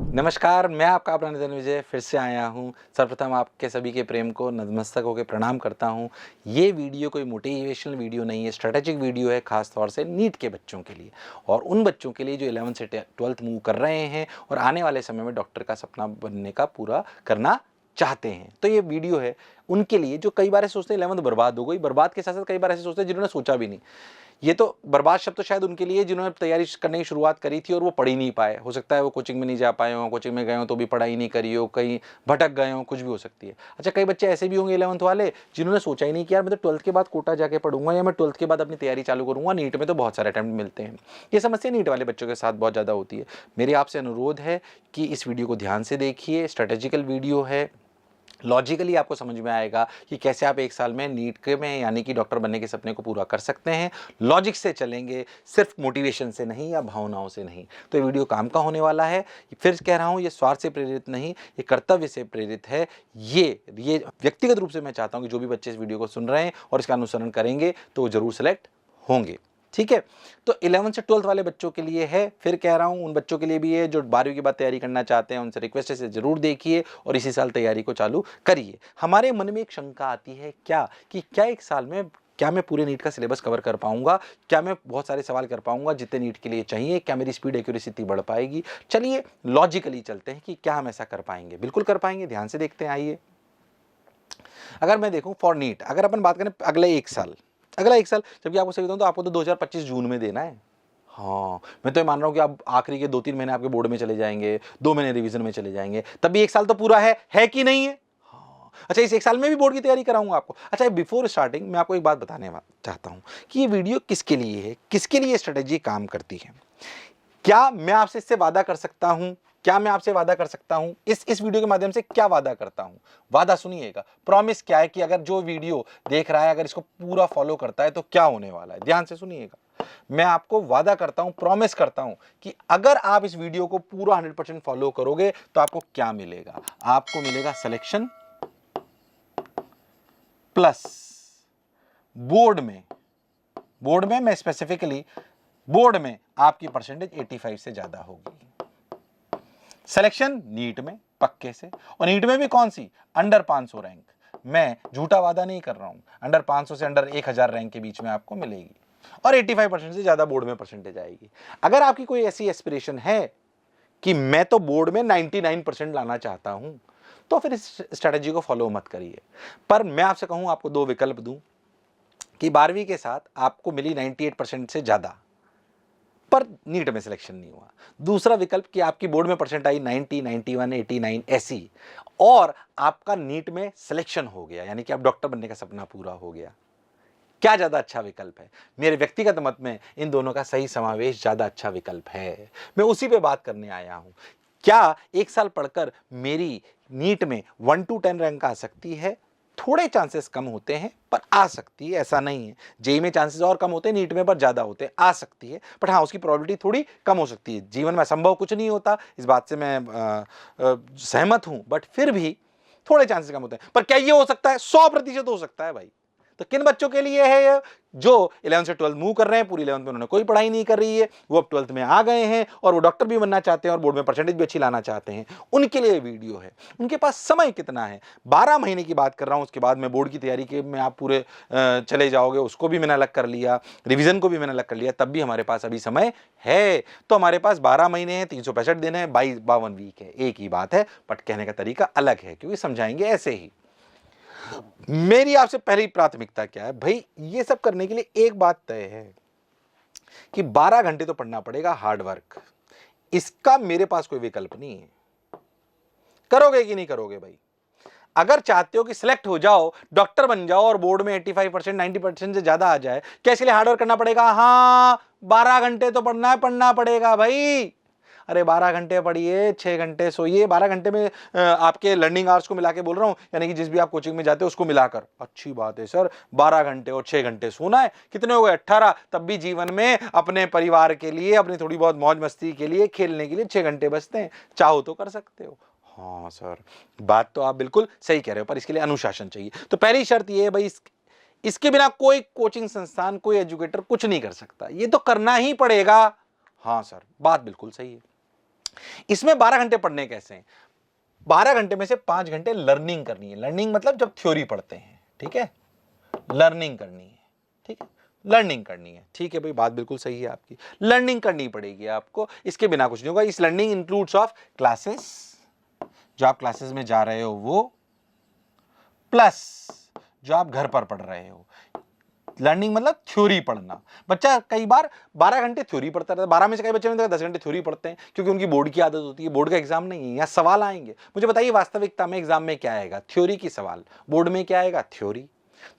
नमस्कार, मैं आपका अपना निधन विजय फिर से आया हूँ। सर्वप्रथम आपके सभी के प्रेम को नतमस्तक होकर प्रणाम करता हूँ। ये वीडियो कोई मोटिवेशनल वीडियो नहीं है, स्ट्रैटेजिक वीडियो है, खास तौर से नीट के बच्चों के लिए और उन बच्चों के लिए जो 11th से 12th मूव कर रहे हैं और आने वाले समय में डॉक्टर का सपना बनने का पूरा करना चाहते हैं। तो ये वीडियो है उनके लिए जो कई बार ऐसे सोचते हैं 11th बर्बाद हो गई, बर्बाद के साथ साथ कई बार ऐसे सोचते हैं जिन्होंने सोचा भी नहीं। ये तो बर्बाद शब्द तो शायद उनके लिए जिन्होंने तैयारी करने की शुरुआत करी थी और वो पढ़ ही नहीं पाए। हो सकता है वो कोचिंग में नहीं जा पाए हों, कोचिंग में गए हों तो भी पढ़ाई नहीं करी हो, कहीं भटक गए हों, कुछ भी हो सकती है। अच्छा, कई बच्चे ऐसे भी होंगे 11th वाले जिन्होंने सोचा ही नहीं कि यार मैं तो 12th के बाद कोटा जाके पढ़ूंगा या मैं 12th के बाद अपनी तैयारी चालू करूंगा। नीट में तो बहुत सारे अटेम्प्ट मिलते हैं। ये समस्या नीट वाले बच्चों के साथ बहुत ज़्यादा होती है। मेरी आपसे अनुरोध है कि इस वीडियो को ध्यान से देखिए। स्ट्रेटेजिकल वीडियो है, लॉजिकली आपको समझ में आएगा कि कैसे आप एक साल में नीट के में यानी कि डॉक्टर बनने के सपने को पूरा कर सकते हैं। लॉजिक से चलेंगे, सिर्फ मोटिवेशन से नहीं या भावनाओं से नहीं। तो ये वीडियो काम का होने वाला है। फिर कह रहा हूँ, ये स्वार्थ से प्रेरित नहीं, ये कर्तव्य से प्रेरित है। ये व्यक्तिगत रूप से मैं चाहता हूँ कि जो भी बच्चे इस वीडियो को सुन रहे हैं और इसका अनुसरण करेंगे तो वो जरूर सेलेक्ट होंगे। ठीक है, तो 11th से 12th वाले बच्चों के लिए है। फिर कह रहा हूं उन बच्चों के लिए भी है जो 12वीं के बाद तैयारी करना चाहते हैं। उनसे रिक्वेस्ट है इसे जरूर देखिए और इसी साल तैयारी को चालू करिए। हमारे मन में एक शंका आती है कि क्या एक साल में क्या मैं पूरे नीट का सिलेबस कवर कर पाऊंगा, क्या मैं बहुत सारे सवाल कर पाऊंगा जितने नीट के लिए चाहिए, क्या मेरी स्पीड एक्यूरेसी इतनी बढ़ पाएगी। चलिए लॉजिकली चलते हैं कि क्या हम ऐसा कर पाएंगे। बिल्कुल कर पाएंगे, ध्यान से देखते हैं। आइए, अगर मैं देखूं फॉर नीट, अगर अपन बात करें अगला एक साल, जबकि आपको सही बताऊं तो आपको तो 2025 जून में देना है। हाँ, मैं तो ये मान रहा हूं कि आप आखिरी के 2-3 महीने आपके बोर्ड में चले जाएंगे, 2 महीने रिवीजन में चले जाएंगे, तब भी एक साल तो पूरा है कि नहीं है। हाँ, अच्छा, इस एक साल में भी बोर्ड की तैयारी कराऊंगा आपको। अच्छा, बिफोर स्टार्टिंग मैं आपको एक बात बताने चाहता हूं कि ये वीडियो किसके लिए है, किसके लिए स्ट्रेटेजी काम करती है। क्या मैं आपसे इससे वादा कर सकता हूं, क्या मैं आपसे वादा कर सकता हूं, इस वीडियो के माध्यम से क्या वादा करता हूं। वादा सुनिएगा, प्रॉमिस क्या है कि अगर जो वीडियो देख रहा है अगर इसको पूरा फॉलो करता है तो क्या होने वाला है। ध्यान से सुनिएगा, मैं आपको वादा करता हूं, प्रॉमिस करता हूं कि अगर आप इस वीडियो को पूरा 100% फॉलो करोगे तो आपको क्या मिलेगा। आपको मिलेगा सिलेक्शन प्लस बोर्ड में मैं स्पेसिफिकली बोर्ड में आपकी परसेंटेज 85 से ज्यादा होगी। सिलेक्शन नीट में पक्के से, और नीट में भी कौन सी, अंडर 500 रैंक। मैं झूठा वादा नहीं कर रहा हूं, अंडर 500 से अंडर 1000 रैंक के बीच में आपको मिलेगी और 85% से ज्यादा बोर्ड में परसेंटेज आएगी। अगर आपकी कोई ऐसी एस्पिरेशन है कि मैं तो बोर्ड में 99% लाना चाहता हूं तो फिर इस स्ट्रेटेजी को फॉलो मत करिए। पर मैं आपसे कहूं, आपको दो विकल्प दूं कि 12वीं के साथ आपको मिली 98% से ज्यादा पर नीट में सिलेक्शन नहीं हुआ। दूसरा विकल्प कि आपकी बोर्ड में परसेंट आई 90, 91, 89 ऐसी और आपका नीट में सिलेक्शन हो गया, यानी कि आप डॉक्टर बनने का सपना पूरा हो गया। क्या ज्यादा अच्छा विकल्प है? मेरे व्यक्तिगत मत में इन दोनों का सही समावेश ज्यादा अच्छा विकल्प है। मैं उसी पे बात करने आया हूं। क्या एक साल पढ़कर मेरी नीट में 1 to 10 रैंक आ सकती है? थोड़े चांसेस कम होते हैं पर आ सकती है, ऐसा नहीं है। जेई में चांसेस और कम होते हैं, नीट में पर ज्यादा होते हैं। आ सकती है, बट हाँ उसकी प्रोबेबिलिटी थोड़ी कम हो सकती है। जीवन में असंभव कुछ नहीं होता, इस बात से मैं सहमत हूं, बट फिर भी थोड़े चांसेस कम होते हैं। पर क्या ये हो सकता है? 100% हो सकता है भाई। तो किन बच्चों के लिए है ये? जो 11th से 12th मूव कर रहे हैं, पूरी 11th में उन्होंने कोई पढ़ाई नहीं कर रही है, वो अब 12th में आ गए हैं और वो डॉक्टर भी बनना चाहते हैं और बोर्ड में परसेंटेज भी अच्छी लाना चाहते हैं। उनके लिए वीडियो है। उनके पास समय कितना है? 12 महीने की बात कर रहा हूं। उसके बाद में बोर्ड की तैयारी के में आप पूरे चले जाओगे, उसको भी मैंने अलग कर लिया, रिविजन को भी मैंने अलग कर लिया, तब भी हमारे पास अभी समय है। तो हमारे पास 12 महीने हैं, 365 दिन है, 52 वीक है। एक ही बात है, बट कहने का तरीका अलग है क्योंकि समझाएंगे ऐसे ही। मेरी आपसे पहली प्राथमिकता क्या है भाई? ये सब करने के लिए एक बात तय है कि 12 घंटे तो पढ़ना पड़ेगा, हार्ड वर्क। इसका मेरे पास कोई विकल्प नहीं है। करोगे कि नहीं करोगे भाई? अगर चाहते हो कि सिलेक्ट हो जाओ, डॉक्टर बन जाओ और बोर्ड में 85% 90% से ज्यादा आ जाए, क्या इसके लिए हार्ड वर्क करना पड़ेगा? हाँ, 12 घंटे तो पढ़ना पड़ेगा भाई। अरे 12 घंटे पढ़िए, 6 घंटे सोइए। 12 घंटे में आपके लर्निंग आवर्स को मिला के बोल रहा हूं, यानी कि जिस भी आप कोचिंग में जाते हो उसको मिलाकर। अच्छी बात है सर, 12 घंटे और 6 घंटे सोना है, कितने हो गए? 18। तब भी जीवन में अपने परिवार के लिए, अपनी थोड़ी बहुत मौज मस्ती के लिए, खेलने के लिए 6 घंटे बचते हैं। चाहो तो कर सकते हो। हाँ सर, बात तो आप बिल्कुल सही कह रहे हो, पर इसके लिए अनुशासन चाहिए। तो पहली शर्त यह है भाई, इसके बिना कोई कोचिंग संस्थान, कोई एजुकेटर कुछ नहीं कर सकता। ये तो करना ही पड़ेगा। हाँ सर, बात बिल्कुल सही है। इसमें 12 घंटे पढ़ने कैसे हैं? 12 घंटे में से 5 घंटे लर्निंग करनी है। लर्निंग मतलब जब थ्योरी पढ़ते हैं, ठीक है, लर्निंग करनी है, ठीक है, लर्निंग करनी है, ठीक है भाई, बात बिल्कुल सही है आपकी। लर्निंग करनी पड़ेगी आपको, इसके बिना कुछ नहीं होगा। इस लर्निंग इंक्लूड्स ऑफ क्लासेस, जो आप क्लासेस में जा रहे हो वो, प्लस जो आप घर पर पढ़ रहे हो। लर्निंग मतलब थ्योरी पढ़ना। बच्चा कई बार 12 घंटे थ्योरी पढ़ता रहता है, 12 में से कई बच्चे 10 घंटे थ्योरी पढ़ते हैं, क्योंकि उनकी बोर्ड की आदत होती है। बोर्ड का एग्जाम नहीं है, यहाँ सवाल आएंगे। मुझे बताइए वास्तविकता में एग्जाम में क्या आएगा? थ्योरी की सवाल। बोर्ड में क्या आएगा? थ्योरी।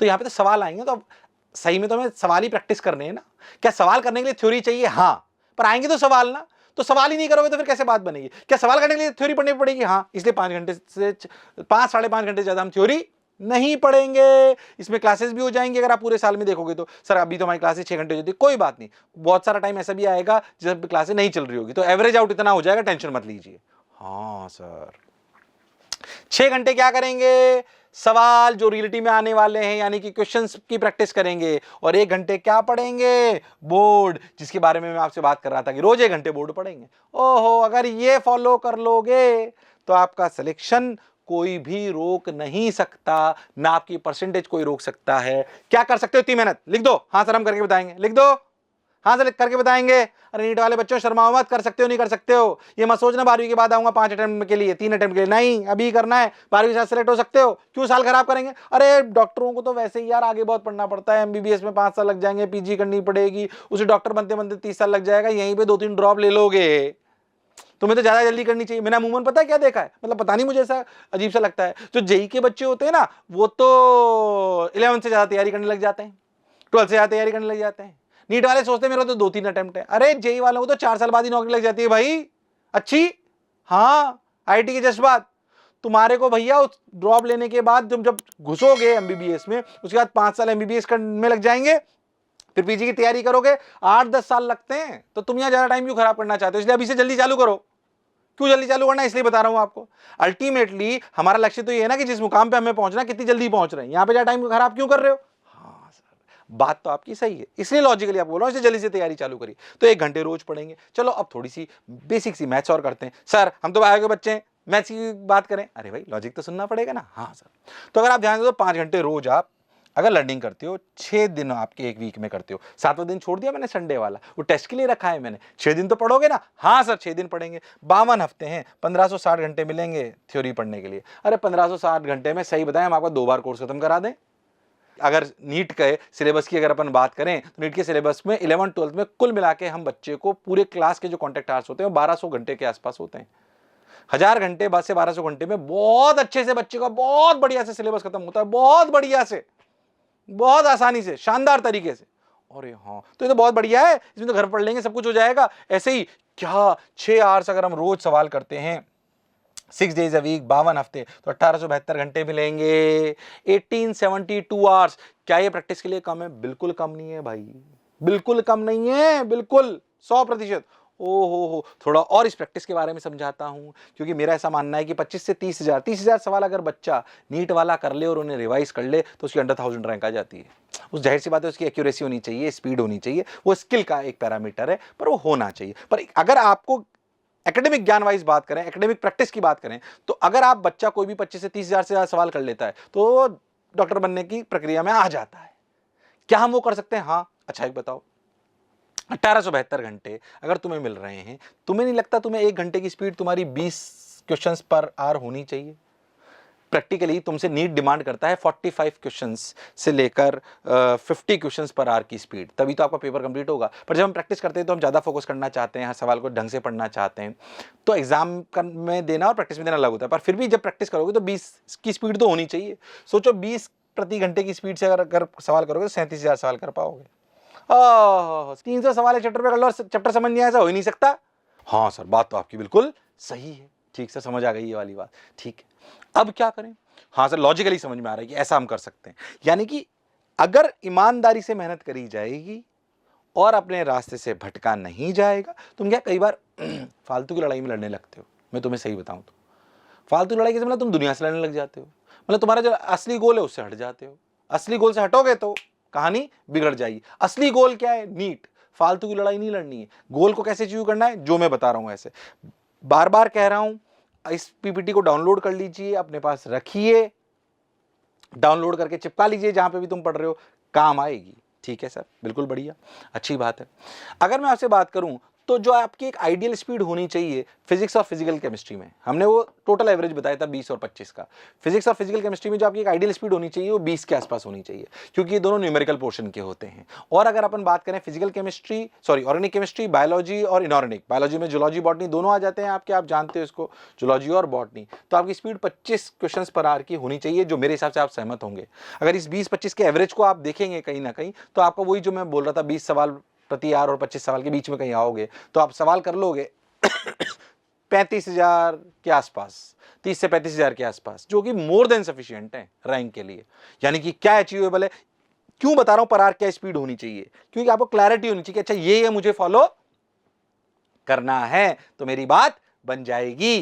तो यहाँ पे तो सवाल आएंगे, तो सही में तो हमें सवाल ही प्रैक्टिस करने हैं ना। क्या सवाल करने के लिए थ्योरी चाहिए? हाँ, पर आएंगे तो सवाल ना। तो सवाल ही नहीं करोगे तो फिर कैसे बात बनेगी? क्या सवाल करने के लिए थ्योरी पढ़नी पड़ेगी? हाँ, इसलिए 5 घंटे से 5 साढ़े 5 घंटे ज्यादा हम थ्योरी नहीं पढ़ेंगे। इसमें क्लासेस भी हो जाएंगे। अगर आप पूरे साल में देखोगे तो सर अभी तो हमारी क्लासेस 6 घंटे होती है, कोई बात नहीं, बहुत सारा टाइम ऐसा भी आएगा जब क्लासेस नहीं चल रही होगी, तो एवरेज आउट इतना हो जाएगा, टेंशन मत लीजिए। हाँ सर, 6 घंटे क्या करेंगे? सवाल जो रियलिटी में आने वाले हैं, यानी कि क्वेश्चंस की प्रैक्टिस करेंगे, और 1 घंटे क्या पढ़ेंगे? बोर्ड, जिसके बारे में मैं आपसे बात कर रहा था कि रोज 1 घंटे बोर्ड पढ़ेंगे। ओहो, अगर ये फॉलो कर लोगे तो आपका सिलेक्शन कोई भी रोक नहीं सकता, ना आपकी परसेंटेज कोई रोक सकता है। क्या कर सकते हो? इतनी मेहनत लिख दो। हाँ सर हम करके बताएंगे। लिख दो, हाँ सर करके बताएंगे। अरे नीट वाले बच्चों शर्माओ मत, कर सकते हो नहीं कर सकते हो। ये मत सोचना 12वीं के बाद आऊंगा 5 अटेम्प्ट के लिए, 3 अटेम्प्ट के लिए, नहीं, अभी करना है। 12वीं के साथ सिलेक्ट हो सकते हो, क्यों साल खराब करेंगे? अरे डॉक्टरों को तो वैसे ही यार आगे बहुत पढ़ना पड़ता है, एमबीबीएस में 5 साल लग जाएंगे, पीजी करनी पड़ेगी, उसे डॉक्टर बनते बनते 30 साल लग जाएगा, यहीं पे 2-3 ड्रॉप ले लोगे। तुम्हें तो ज्यादा जल्दी करनी चाहिए। मैंने अमूमन पता है क्या देखा है, मतलब पता नहीं मुझे ऐसा अजीब सा लगता है, जो जेई के बच्चे होते हैं ना, वो तो 11 से ज्यादा तैयारी करने लग जाते हैं, 12 से ज्यादा तैयारी करने लग जाते हैं। नीट वाले सोचते हैं मेरे को तो 2-3 अटेम्प्ट है। अरे जेई वालों को तो 4 साल बाद ही नौकरी लग जाती है भाई, अच्छी। हाँ, आईटी के जस्ट बाद तुम्हारे को भैया उस ड्रॉप लेने के बाद तुम जब घुसोगे एमबीबीएस में, उसके बाद 5 साल एमबीबीएस में लग जाएंगे, फिर पीजी की तैयारी करोगे 8-10 साल लगते हैं। तो तुम यहाँ ज्यादा टाइम क्यों खराब करना चाहते हो? इसलिए अभी से जल्दी चालू करो। क्यों जल्दी चालू करना है? इसलिए बता रहा हूं आपको। अल्टीमेटली हमारा लक्ष्य तो ये है ना कि जिस मुकाम पे हमें पहुंचना, कितनी जल्दी पहुंच रहे हैं, यहां पे ज्यादा टाइम खराब क्यों कर रहे हो? हाँ सर, बात तो आपकी सही है, इसलिए लॉजिकली आप बोल रहा हूं इसलिए जल्दी से तैयारी चालू करिए। तो 1 घंटे रोज पढ़ेंगे। चलो अब थोड़ी सी बेसिक सी मैथ्स और करते हैं। सर हम तो बायो के बच्चे हैं, मैथ्स की बात करें। अरे भाई लॉजिक तो सुनना पड़ेगा ना। हाँ सर, तो अगर आप ध्यान दो 5 घंटे रोज आप अगर लर्निंग करते हो, 6 दिन आपके 1 वीक में करते हो, 7वां दिन छोड़ दिया मैंने संडे वाला, वो टेस्ट के लिए रखा है मैंने। 6 दिन तो पढ़ोगे ना? हाँ सर 6 दिन पढ़ेंगे। 52 हफ्ते हैं, 1560 घंटे मिलेंगे थ्योरी पढ़ने के लिए। अरे 1560 घंटे में सही बताएं हम आपका 2 बार कोर्स खत्म करा दें। अगर नीट के सिलेबस की अगर अपन बात करें तो नीट के सिलेबस में 11th 12th में कुल मिला के हम बच्चे को पूरे क्लास के जो कॉन्टेक्ट आवर्स होते हैं 1200 घंटे के आसपास होते हैं। 1000 घंटे बस से 1200 घंटे में बहुत अच्छे से बच्चे का बहुत बढ़िया से सिलेबस खत्म होता है, बहुत बढ़िया से, बहुत आसानी से, शानदार तरीके से। अरे हाँ, तो ये तो बहुत बढ़िया है, इसमें तो घर पढ़ लेंगे सब कुछ हो जाएगा। ऐसे ही क्या 6 आवर्स अगर हम रोज सवाल करते हैं 6 days अ वीक, 52 हफ्ते, तो 1872 घंटे मिलेंगे, 1872 आवर्स। क्या ये प्रैक्टिस के लिए कम है? बिल्कुल कम नहीं है भाई, बिल्कुल कम नहीं है, बिल्कुल 100%। हो, थोड़ा और इस प्रैक्टिस के बारे में समझाता हूं, क्योंकि मेरा ऐसा मानना है कि 25 से 30,000 सवाल अगर बच्चा नीट वाला कर ले और उन्हें रिवाइज कर ले तो उसकी अंडर 1000 रैंक आ जाती है। उस जाहिर सी बात है उसकी एक्यूरेसी होनी चाहिए, स्पीड होनी चाहिए, वो स्किल का एक पैरामीटर है, पर वो होना चाहिए। पर अगर आपको एकेडमिक ज्ञान वाइज बात करें, एकेडमिक प्रैक्टिस की बात करें, तो अगर आप बच्चा कोई भी 25 से 30,000 से ज्यादा सवाल कर लेता है तो डॉक्टर बनने की प्रक्रिया में आ जाता है। क्या हम वो कर सकते हैं? हाँ। अच्छा एक बताओ, 1872 घंटे अगर तुम्हें मिल रहे हैं, तुम्हें नहीं लगता तुम्हें 1 घंटे की स्पीड तुम्हारी 20 क्वेश्चंस पर आवर होनी चाहिए? प्रैक्टिकली तुमसे नीट डिमांड करता है 45 क्वेश्चंस से लेकर 50 क्वेश्चंस पर आवर की स्पीड, तभी तो आपका पेपर कंप्लीट होगा। पर जब हम प्रैक्टिस करते हैं तो हम ज़्यादा फोकस करना चाहते हैं, हर सवाल को ढंग से पढ़ना चाहते हैं, तो एग्जाम में देना और प्रैक्टिस में देना अलग होता है। पर फिर भी जब प्रैक्टिस करोगे तो 20 की स्पीड तो होनी चाहिए। सोचो 20 प्रति घंटे की स्पीड से अगर सवाल करोगे तो 37,000 सवाल कर पाओगे। 300 सवाल एक चैप्टर पे कर लो, चैप्टर समझ नहीं आया, ऐसा हो ही नहीं सकता। हाँ सर, बात तो आपकी बिल्कुल सही है, ठीक सर समझ आ गई ये वाली बात, ठीक है। अब क्या करें? हाँ सर, लॉजिकली समझ में आ रहा है कि ऐसा हम कर सकते हैं, यानी कि अगर ईमानदारी से मेहनत करी जाएगी और अपने रास्ते से भटका नहीं जाएगा। तुम क्या कई बार फालतू की लड़ाई में लड़ने लगते हो, मैं तुम्हें सही बताऊं तो फालतू लड़ाई के मतलब तुम दुनिया से लड़ने लग जाते हो, मतलब तुम्हारा जो असली गोल है उससे हट जाते हो। असली गोल से हटोगे तो कहानी बिगड़ जाएगी। असली गोल क्या है? नीट। फालतू की लड़ाई नहीं लड़नी है। गोल को कैसे अचीव करना है? जो मैं बता रहा हूं ऐसे बार बार कह रहा हूं, इस पीपीटी को डाउनलोड कर लीजिए, अपने पास रखिए, डाउनलोड करके चिपका लीजिए, जहां पे भी तुम पढ़ रहे हो काम आएगी। ठीक है सर, बिल्कुल बढ़िया, अच्छी बात है। अगर मैं आपसे बात करूं तो जो आपकी एक आइडियल स्पीड होनी चाहिए फिजिक्स और फिजिकल केमिस्ट्री में, हमने वो टोटल एवरेज बताया था 20 और 25 का। फिजिक्स और फिजिकल केमिस्ट्री में जो आपकी एक आइडियल स्पीड होनी चाहिए वो 20 के आसपास होनी चाहिए, क्योंकि ये दोनों न्यूमेरिकल पोर्शन के होते हैं। और अगर अपन बात करें physical chemistry, sorry organic chemistry, biology और इनऑर्गेनिक, बायोलॉजी में जूलॉजी बॉटनी दोनों आ जाते हैं आपके, आप जानते हो इसको, जूलॉजी और बॉटनी, तो आपकी स्पीड 25 क्वेश्चन पर आवर की होनी चाहिए, जो मेरे हिसाब से आप सहमत होंगे। अगर इस 20-25 के एवरेज को आप देखेंगे कहीं ना कहीं, तो आपको वही जो मैं बोल रहा था 20 सवाल प्रति आवर और 25 सवाल के बीच में कहीं आओगे, तो आप सवाल कर लोगे 35,000 के आसपास, 30 से 35,000 के आसपास, जो कि मोर देन सफिशिएंट है रैंक के लिए। यानी कि क्या अचीवेबल है, क्यों बता रहा हूं पर आवर क्या स्पीड होनी चाहिए, क्योंकि आपको क्लैरिटी होनी चाहिए कि अच्छा ये मुझे फॉलो करना है, तो मेरी बात बन जाएगी।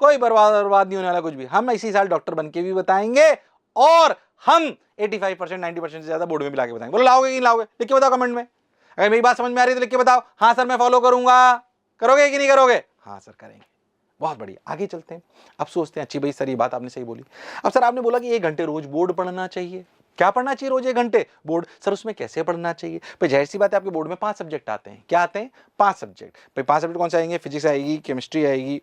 कोई बर्बाद नहीं होने वाला कुछ भी। हम इसी साल डॉक्टर बन के भी बताएंगे, और हम 85% 90% से ज्यादा बोर्ड में भी लाके बताएंगे। बोलो लाओगे कि नहीं लाओगे, लिख के बताओ कमेंट में। अगर मेरी बात समझ में आ रही है तो लिख के बताओ, हाँ सर मैं फॉलो करूंगा। करोगे कि नहीं करोगे? हाँ सर करेंगे। बहुत बढ़िया, आगे चलते हैं। अब सोचते हैं, अच्छी भाई सर ये बात आपने सही बोली। अब सर आपने बोला कि 1 घंटे रोज बोर्ड पढ़ना चाहिए। क्या पढ़ना चाहिए रोज 1 घंटे बोर्ड? सर उसमें कैसे पढ़ना चाहिए? भाई जाहिर सी बात है, आपके बोर्ड में 5 सब्जेक्ट आते हैं। क्या आते हैं? 5 सब्जेक्ट। भाई 5 सब्जेक्ट कौन से आएंगे? फिजिक्स आएगी, केमिस्ट्री आएगी,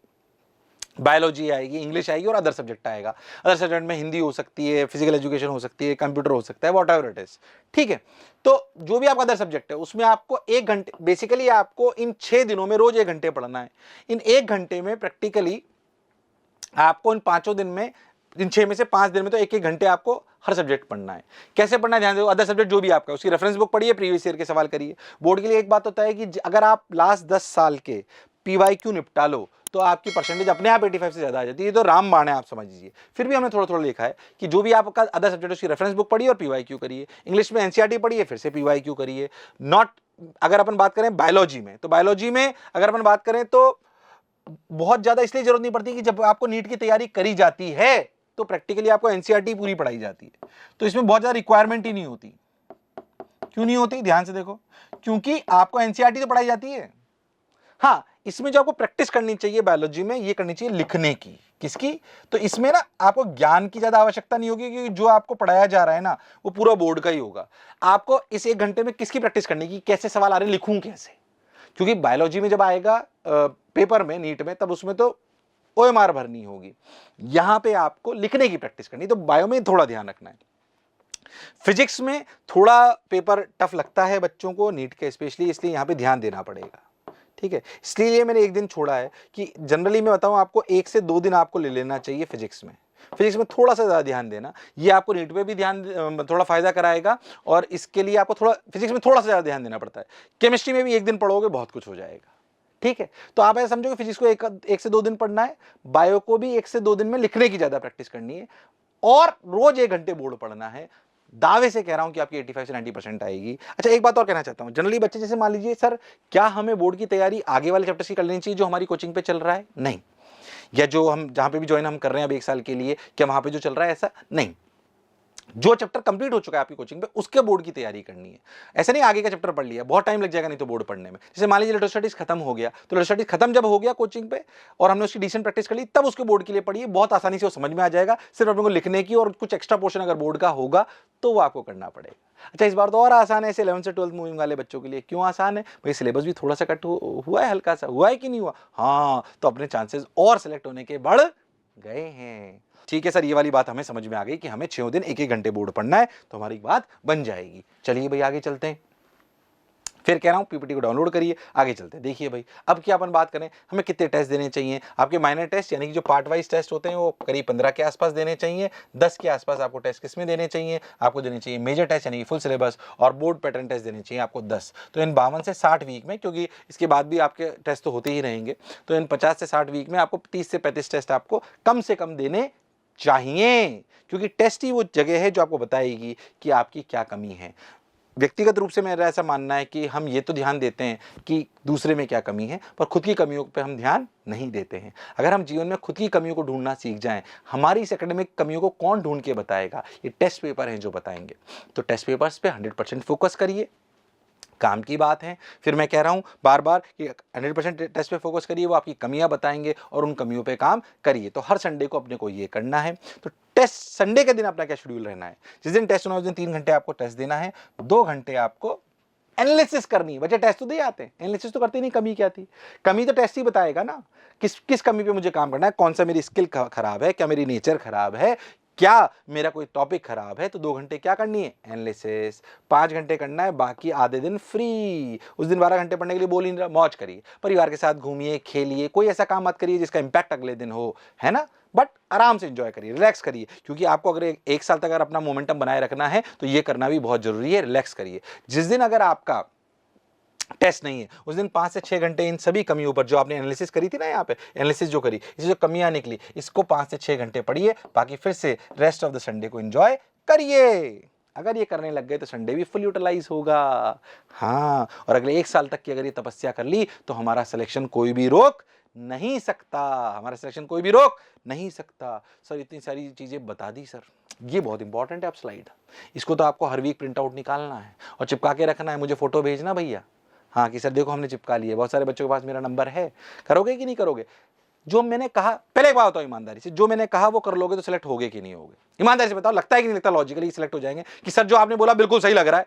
बायोलॉजी आएगी, इंग्लिश आएगी और अदर सब्जेक्ट आएगा। अदर सब्जेक्ट में हिंदी हो सकती है, फिजिकल एजुकेशन हो सकती है, कंप्यूटर हो सकता है, वॉट एवर इट इज। ठीक है, तो जो भी आपका अदर सब्जेक्ट है उसमें आपको 1 घंटे, बेसिकली आपको इन 6 दिनों में रोज 1 घंटे पढ़ना है। इन 1 घंटे में प्रैक्टिकली आपको इन 5 दिन में, इन 6 में से 5 दिन में तो 1-1 घंटे आपको हर सब्जेक्ट पढ़ना है। कैसे पढ़ना है ध्यान दो, अदर सब्जेक्ट जो भी आपका, उसकी रेफरेंस बुक पढ़िए, प्रीवियस ईयर के सवाल करिए। बोर्ड के लिए एक बात होता है कि अगर आप लास्ट 10 साल के पीवाईक्यू निपटा लो तो आपकी परसेंटेज अपने आप 85 से ज्यादा आ जाती है। तो रामबाण है, आप समझ लीजिए। फिर भी हमने थोड़ा थोड़ा लिखा है कि जो भी आपका अदर सब्जेक्ट उसकी रेफरेंस बुक पढ़िए और पीवाईक्यू करिए। इंग्लिश में एनसीईआरटी पढ़िए, फिर से पीवाईक्यू करिए। नॉट, अगर अपन बात करें बायोलॉजी में, तो बायोलॉजी में अगर अपन बात करें तो बहुत ज्यादा इसलिए जरूरत नहीं पड़ती कि जब आपको नीट की तैयारी करी जाती है तो प्रैक्टिकली आपको एनसीईआरटी पूरी पढ़ाई जाती है, तो इसमें बहुत ज्यादा रिक्वायरमेंट ही नहीं होती। क्यों नहीं होती? ध्यान से देखो, क्योंकि आपको एनसीईआरटी तो पढ़ाई जाती है। हाँ, इसमें जो आपको प्रैक्टिस करनी चाहिए बायोलॉजी में, ये करनी चाहिए लिखने की। किसकी? तो इसमें ना आपको ज्ञान की ज्यादा आवश्यकता नहीं होगी, क्योंकि जो आपको पढ़ाया जा रहा है ना वो पूरा बोर्ड का ही होगा। आपको इस 1 घंटे में किसकी प्रैक्टिस करनी की, कैसे सवाल आ रहे, लिखूं कैसे। क्योंकि बायोलॉजी में जब आएगा पेपर में, नीट में, तब उसमें तो ओएमआर भरनी होगी। यहां पे आपको लिखने की प्रैक्टिस करनी, तो बायो में थोड़ा ध्यान रखना है। फिजिक्स में थोड़ा पेपर टफ लगता है बच्चों को नीट के स्पेशली, इसलिए यहां पे ध्यान देना पड़ेगा। ठीक है, इसलिए मैंने 1 दिन छोड़ा है कि जनरली मैं बताऊं आपको 1 से 2 दिन आपको ले लेना चाहिए फिजिक्स में। फिजिक्स में थोड़ा सा ज्यादा ध्यान देना, ये आपको नीट में भी ध्यान थोड़ा फायदा कराएगा, और इसके लिए आपको थोड़ा फिजिक्स में थोड़ा सा ज्यादा ध्यान देना पड़ता है। केमिस्ट्री में भी 1 दिन पढ़ोगे बहुत कुछ हो जाएगा। ठीक है, तो आप ऐसा समझो कि फिजिक्स को 1 से 2 दिन पढ़ना है, बायो को भी 1 से 2 दिन में लिखने की ज्यादा प्रैक्टिस करनी है, और रोज 1 घंटे बोर्ड पढ़ना है। दावे से कह रहा हूं कि आपकी 85 से 90% आएगी। अच्छा, एक बात और कहना चाहता हूं, जनरली बच्चे जैसे मान लीजिए सर क्या हमें बोर्ड की तैयारी आगे वाले चैप्टर्स की कर लेनी चाहिए जो हमारी कोचिंग पे चल रहा है? नहीं, या जो हम जहां पे भी ज्वाइन हम कर रहे हैं अब 1 साल के लिए, क्या वहां पे जो चल रहा है? ऐसा नहीं। जो चैप्टर कंप्लीट हो चुका है आपकी कोचिंग पे उसके बोर्ड की तैयारी करनी है। ऐसा नहीं आगे का चैप्टर पढ़ लिया, बहुत टाइम लग जाएगा नहीं तो बोर्ड पढ़ने में। जैसे मान लीजिए इलेक्ट्रोस्टैटिक्स खत्म हो गया, तो इलेक्ट्रोस्टैटिक्स खत्म जब हो गया कोचिंग पे और हमने उसकी डिसेंट प्रैक्टिस कर ली, तब उसके बोर्ड के लिए पढ़िए, बहुत आसानी से वो समझ में आ जाएगा। सिर्फ अपने को लिखने की और कुछ एक्स्ट्रा पोर्शन अगर बोर्ड का होगा तो वो आपको करना पड़ेगा। अच्छा, इस बार तो और आसान है, 11 से 12 मूविंग वाले बच्चों के लिए। क्यों आसान है भाई? सिलेबस भी थोड़ा सा कट हुआ है, हल्का सा हुआ है कि नहीं हुआ? हाँ, तो अपने चांसेस और सिलेक्ट होने के बढ़ गए हैं। ठीक है सर, ये वाली बात हमें समझ में आ गई कि हमें 6 दिन 1-1 घंटे बोर्ड पढ़ना है, तो हमारी बात बन जाएगी। चलिए भाई आगे चलते हैं। फिर कह रहा हूं पीपीटी को डाउनलोड करिए, आगे चलते हैं। देखिए भाई, अब क्या अपन बात करें, हमें कितने टेस्ट देने चाहिए? आपके माइनर टेस्ट यानी कि जो पार्ट वाइज टेस्ट होते हैं वो करीब 15 के आसपास देने चाहिए। 10 के आसपास आपको टेस्ट किसमें देने चाहिए? आपको देने चाहिए मेजर टेस्ट यानी कि फुल सिलेबस, और बोर्ड पैटर्न टेस्ट देने चाहिए आपको 10। तो इन 52 से 60 वीक में, क्योंकि इसके बाद भी आपके टेस्ट तो होते ही रहेंगे, तो इन 50 से 60 वीक में आपको 30 से 35 टेस्ट आपको कम से कम देने चाहिए, क्योंकि टेस्ट ही वो जगह है जो आपको बताएगी कि आपकी क्या कमी है। व्यक्तिगत रूप से मेरा ऐसा मानना है कि हम ये तो ध्यान देते हैं कि दूसरे में क्या कमी है, पर खुद की कमियों पे हम ध्यान नहीं देते हैं। अगर हम जीवन में खुद की कमियों को ढूंढना सीख जाएं, हमारी इस एकेडमिक कमियों को कौन ढूंढ के बताएगा? ये टेस्ट पेपर हैं जो बताएंगे। तो टेस्ट पेपर्स पे 100% फोकस करिए, काम की बात है। फिर मैं कह रहा हूं बार बार कि 100% टेस्ट पे फोकस करिए, वो आपकी कमियां बताएंगे और उन कमियों पे काम करिए। तो हर संडे को अपने को ये करना है। तो टेस्ट संडे के दिन अपना क्या शेड्यूल रहना है, जिस दिन टेस्ट होना है उस दिन 3 घंटे आपको टेस्ट देना है, 2 घंटे आपको एनालिसिस करनी है। बच्चे टेस्ट तो दे आते हैं, एनालिसिस तो करते नहीं, कमी क्या थी। कमी तो टेस्ट ही बताएगा ना, किस किस कमी पे मुझे काम करना है, कौन सा मेरी स्किल खराब है, क्या मेरी नेचर खराब है, क्या मेरा कोई टॉपिक खराब है। तो 2 घंटे क्या करनी है, एनालिसिस। 5 घंटे करना है, बाकी आधे दिन फ्री। उस दिन 12 घंटे पढ़ने के लिए बोल ही नहीं रहा, मौज करिए, परिवार के साथ घूमिए, खेलिए, कोई ऐसा काम मत करिए जिसका इंपैक्ट अगले दिन हो, है ना। बट आराम से एंजॉय करिए, रिलैक्स करिए, क्योंकि आपको अगर एक साल तक अगर अपना मोमेंटम बनाए रखना है तो ये करना भी बहुत जरूरी है। रिलैक्स करिए। जिस दिन अगर आपका टेस्ट नहीं है उस दिन 5 से 6 घंटे इन सभी कमियों पर, जो आपने एनालिसिस करी थी ना, यहाँ पे एनालिसिस जो करी, इससे जो कमियां निकली, इसको 5 से 6 घंटे पढ़िए, बाकी फिर से रेस्ट ऑफ द संडे को एंजॉय करिए। अगर ये करने लग गए तो संडे भी फुल यूटिलाइज होगा। हाँ, और अगले 1 साल तक की अगर ये तपस्या कर ली तो हमारा सिलेक्शन कोई भी रोक नहीं सकता, हमारा सिलेक्शन कोई भी रोक नहीं सकता। सर इतनी सारी चीजें बता दी सर, ये बहुत इंपॉर्टेंट है। आप स्लाइड, इसको तो आपको हर वीक प्रिंट आउट निकालना है और चिपका के रखना है, मुझे फोटो भेजना भैया, हाँ कि सर देखो हमने चिपका लिया। बहुत सारे बच्चों के पास मेरा नंबर है। करोगे कि नहीं करोगे? जो मैंने कहा, पहले एक बात बताओ ईमानदारी से, जो मैंने कहा वो कर लोगे तो सिलेक्ट होगे कि नहीं होगे? ईमानदारी से बताओ, लगता है कि नहीं लगता लॉजिकली सिलेक्ट हो जाएंगे? कि सर जो आपने बोला बिल्कुल सही लग रहा है,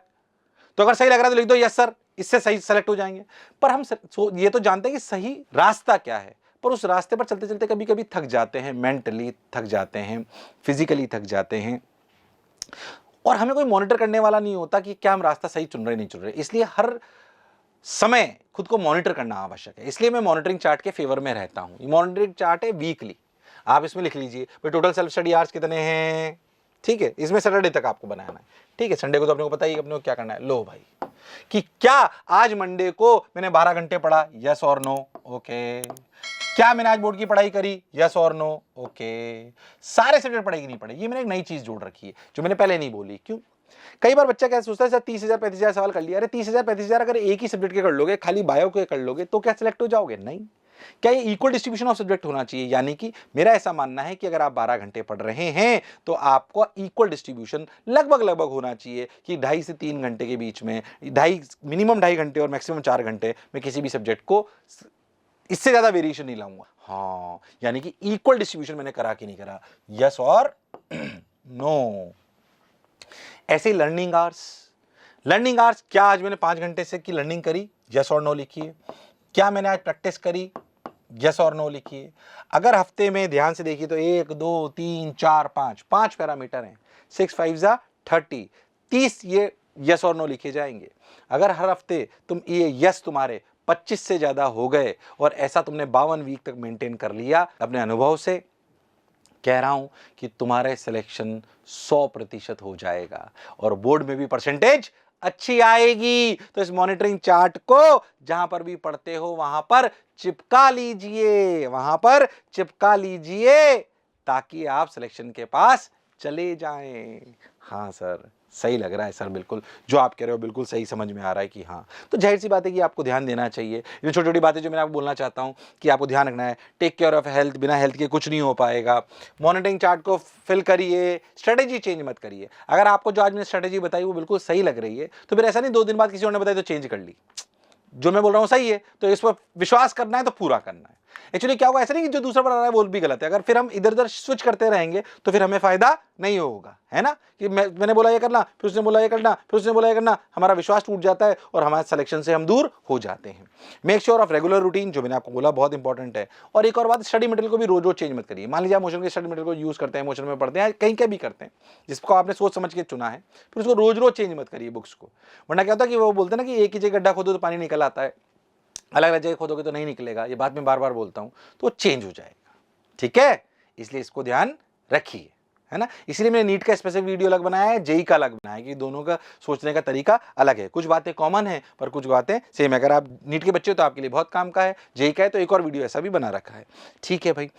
तो अगर सही लग रहा है तो लिख दो यस सर, इससे सही सिलेक्ट हो जाएंगे। पर हम ये तो जानते हैं कि सही रास्ता क्या है, पर उस रास्ते पर चलते चलते कभी कभी थक जाते हैं, मेंटली थक जाते हैं, फिजिकली थक जाते हैं, और हमें कोई मॉनिटर करने वाला नहीं होता कि क्या हम रास्ता सही चुन रहे नहीं चुन रहे। इसलिए हर समय खुद को मॉनिटर करना आवश्यक है। इसलिए मैं मॉनिटरिंग चार्ट के फेवर में रहता हूं। ये मॉनिटरिंग चार्ट है वीकली, आप इसमें लिख लीजिए भाई टोटल सेल्फ स्टडी आवर्स कितने हैं, ठीक है। इसमें सैटरडे तक आपको बनाना है, ठीक है। संडे को तो अपने को पता ही अपने को क्या करना है। लो भाई, कि क्या आज मंडे को मैंने 12 घंटे पढ़ा, यस और नो, ओके। क्या मैंने आज बोर्ड की पढ़ाई करी, यस और नो, ओके। सारे सब्जेक्ट पढ़े कि नहीं पढ़े, ये मैंने एक नई चीज जोड़ रखी है जो मैंने पहले नहीं बोली। क्यों? कई बार बच्चा क्या सोचता है सर 30,000 35,000 सवाल कर लिया। अरे 30,000 35,000 अगर एक ही सब्जेक्ट के कर लोगे, खाली बायो के कर लोगे, तो क्या सिलेक्ट हो जाओगे? नहीं। क्या ये इक्वल डिस्ट्रीब्यूशन ऑफ सब्जेक्ट होना चाहिए? यानी कि मेरा ऐसा मानना है कि अगर आप 12 घंटे पढ़ रहे हैं तो आपको इक्वल डिस्ट्रीब्यूशन लगभग होना चाहिए कि 2.5 से 3 घंटे के बीच में, मिनिमम 2.5 घंटे और मैक्सिमम 4 घंटे में किसी भी सब्जेक्ट को, इससे ज्यादा वेरिएशन नहीं लाऊंगा। हाँ, यानी कि इक्वल डिस्ट्रीब्यूशन मैंने करा कि नहीं करा, यस और नो। ऐसे लर्निंग आवर्स, क्या आज मैंने 5 घंटे से की लर्निंग करी, यस और नो लिखिए। क्या मैंने आज प्रैक्टिस करी, यस और नो लिखिए। अगर हफ्ते में ध्यान से देखिए तो 1 2 3 4 5 पैरामीटर हैं, 6 5 जा 30, 30 ये यस और नो लिखे जाएंगे। अगर हर हफ्ते तुम ये यस तुम्हारे 25 से ज्यादा हो गए और ऐसा तुमने 52 वीक तक मेंटेन कर लिया, अपने अनुभव से कह रहा हूं कि तुम्हारे सिलेक्शन 100% हो जाएगा और बोर्ड में भी परसेंटेज अच्छी आएगी। तो इस मॉनिटरिंग चार्ट को जहां पर भी पढ़ते हो वहां पर चिपका लीजिए, ताकि आप सिलेक्शन के पास चले जाएं। हाँ सर, सही लग रहा है सर, बिल्कुल जो आप कह रहे हो बिल्कुल सही समझ में आ रहा है कि हाँ। तो जाहिर सी बात है कि आपको ध्यान देना चाहिए। ये छोटी छोटी बातें जो मैं आपको बोलना चाहता हूँ कि आपको ध्यान रखना है। टेक केयर ऑफ हेल्थ, बिना हेल्थ के कुछ नहीं हो पाएगा। मॉनिटरिंग चार्ट को फिल करिए, स्ट्रेटेजी चेंज मत करिए। अगर आपको जो आज मैंने स्ट्रेटेजी बताई वो बिल्कुल सही लग रही है तो फिर ऐसा नहीं 2 दिन बाद किसी और ने बताई तो चेंज कर ली। जो मैं बोल रहा हूं सही है तो इस पर विश्वास करना है तो पूरा करना है। एक्चुअली क्या होगा, ऐसा नहीं कि जो दूसरा पढ़ा रहा है वो भी गलत है। अगर फिर हम इधर उधर स्विच करते रहेंगे तो फिर हमें फायदा नहीं होगा, है ना। कि मैंने बोला ये करना, फिर उसने बोला ये करना, फिर उसने बोला ये करना, हमारा विश्वास टूट जाता है और हमारे सिलेक्शन से हम दूर हो जाते हैं। Make sure of regular routine, जो मैंने आपको बोला बहुत इंपॉर्टेंट है। और एक और बात, स्टडी मटेरियल को भी रोज रोज चेंज मत करिए। मान लीजिए आप मोशन के स्टडी मटेरियल को यूज करते हैं, मोशन में पढ़ते हैं, कहीं के भी करते हैं, जिसको आपने सोच समझ के चुना है, फिर उसको रोज रोज चेंज मत करिए बुक्स को। वरना क्या होता है कि वो बोलते हैं ना कि एक ही जगह गड्ढा खोदो तो पानी निकल आता है, अलग अलग जगह खोदोगे तो नहीं निकलेगा। ये बात मैं बार बार बोलता हूं, तो चेंज हो जाएगा, ठीक है। इसलिए इसको ध्यान रखिए, है ना। इसलिए मैंने नीट का स्पेसिफिक वीडियो अलग बनाया है, जेई का अलग बनाया है, कि दोनों का सोचने का तरीका अलग है। कुछ बातें कॉमन है पर कुछ बातें सेम है। अगर आप नीट के बच्चे हो तो आपके लिए बहुत काम का है, जेई का है तो एक और वीडियो ऐसा भी बना रखा है, ठीक है भाई।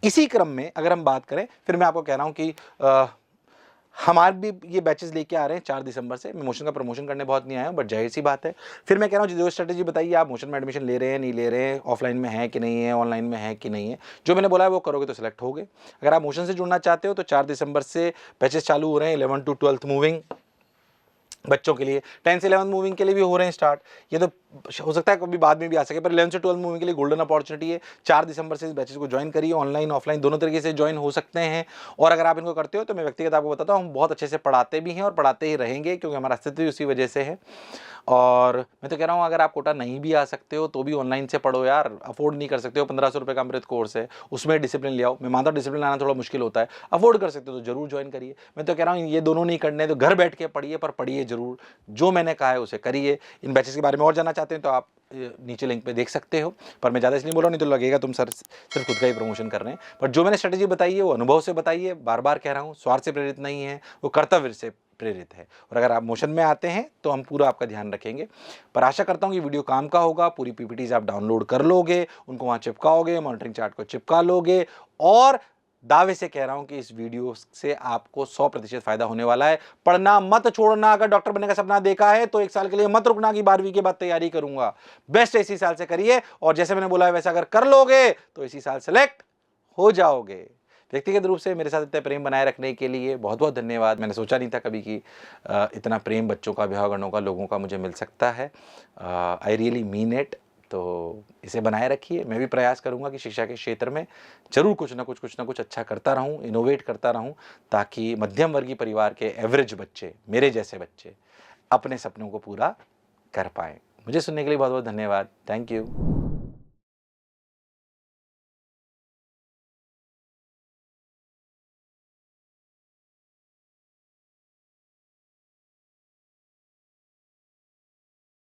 इसी क्रम में अगर हम बात करें, फिर मैं आपको कह रहा हूं कि हमारे भी ये बैचेस लेके आ रहे हैं 4 दिसंबर से। मैं मोशन का प्रमोशन करने बहुत नहीं आया हूँ, बट जाहिर सी बात है। फिर मैं कह रहा हूँ जो स्ट्रेटेजी बताइए, आप मोशन में एडमिशन ले रहे हैं नहीं ले रहे हैं, ऑफलाइन में है कि नहीं है, ऑनलाइन में है कि नहीं है, जो मैंने बोला है वो करोगे तो सिलेक्ट होगे। अगर आप मोशन से जुड़ना चाहते हो तो 4 दिसंबर से बैचेस चालू हो रहे हैं, 11 to 12 मूविंग। बच्चों के लिए 10th से 11th मूविंग के लिए भी हो रहे हैं स्टार्ट। ये तो हो सकता है कभी बाद में भी आ सके, पर 11th से 12th मूविंग के लिए गोल्डन अपॉर्चुनिटी है। 4 दिसंबर से इस बैचेस को ज्वाइन करिए, ऑनलाइन ऑफलाइन दोनों तरीके से ज्वाइन हो सकते हैं। और अगर आप इनको करते हो तो मैं व्यक्तिगत आपको बताता हूँ, हम बहुत अच्छे से पढ़ाते भी हैं और पढ़ाते ही रहेंगे, क्योंकि हमारा अस्तित्व भी उसी वजह से है। और मैं तो कह रहा हूँ, अगर आप कोटा नहीं भी आ सकते हो तो भी ऑनलाइन से पढ़ो यार, अफोर्ड नहीं कर सकते हो 1500 रुपये का अमृत कोर्स है, उसमें डिसिप्लिन ले आओ। मैं मानता हूँ डिसिप्लिन लाना थोड़ा मुश्किल होता है, अफोर्ड कर सकते हो तो जरूर ज्वाइन करिए। मैं तो कह रहा हूँ ये दोनों नहीं करने तो घर बैठ के पढ़िए, पर पढ़िए जरूर, जो मैंने कहा है उसे करिए। इन बैचेस के बारे में और जानना चाहते हैं तो आप नीचे लिंक पे देख सकते हो, पर मैं ज़्यादा इसलिए बोल रहा हूँ, नहीं तो लगेगा तुम सर सिर्फ खुद का ही प्रमोशन कर रहे हैं। पर जो मैंने स्ट्रेटेजी बताई है वो अनुभव से बताइए, बार बार कह रहा हूँ, स्वार्थ से प्रेरित नहीं है, वो कर्तव्य से प्रेरित है। और अगर आप मोशन में आते हैं तो हम पूरा आपका ध्यान रखेंगे। पर आशा करता हूँ कि वीडियो काम का होगा। पूरी पीपीटीज आप डाउनलोड कर लोगे, उनको वहाँ चिपकाओगे, मॉनिटरिंग चार्ट को चिपका लोगे, और दावे से कह रहा हूं कि इस वीडियो से आपको 100% फायदा होने वाला है। पढ़ना मत छोड़ना। अगर डॉक्टर बनने का सपना देखा है तो 1 साल के लिए मत रुकना कि 12वीं के बाद तैयारी करूंगा। बेस्ट इसी साल से करिए, और जैसे मैंने बोला है वैसा अगर कर लोगे तो इसी साल सेलेक्ट हो जाओगे। व्यक्तिगत रूप से मेरे साथ इतना प्रेम बनाए रखने के लिए बहुत बहुत धन्यवाद। मैंने सोचा नहीं था कभी कि इतना प्रेम बच्चों का, अभिभावकों का, लोगों का मुझे मिल सकता है। I really mean it. तो इसे बनाए रखिए। मैं भी प्रयास करूंगा कि शिक्षा के क्षेत्र में जरूर कुछ ना कुछ अच्छा करता रहूं, इनोवेट करता रहूं, ताकि मध्यम वर्गीय परिवार के एवरेज बच्चे, मेरे जैसे बच्चे, अपने सपनों को पूरा कर पाएं। मुझे सुनने के लिए बहुत बहुत धन्यवाद। Thank you.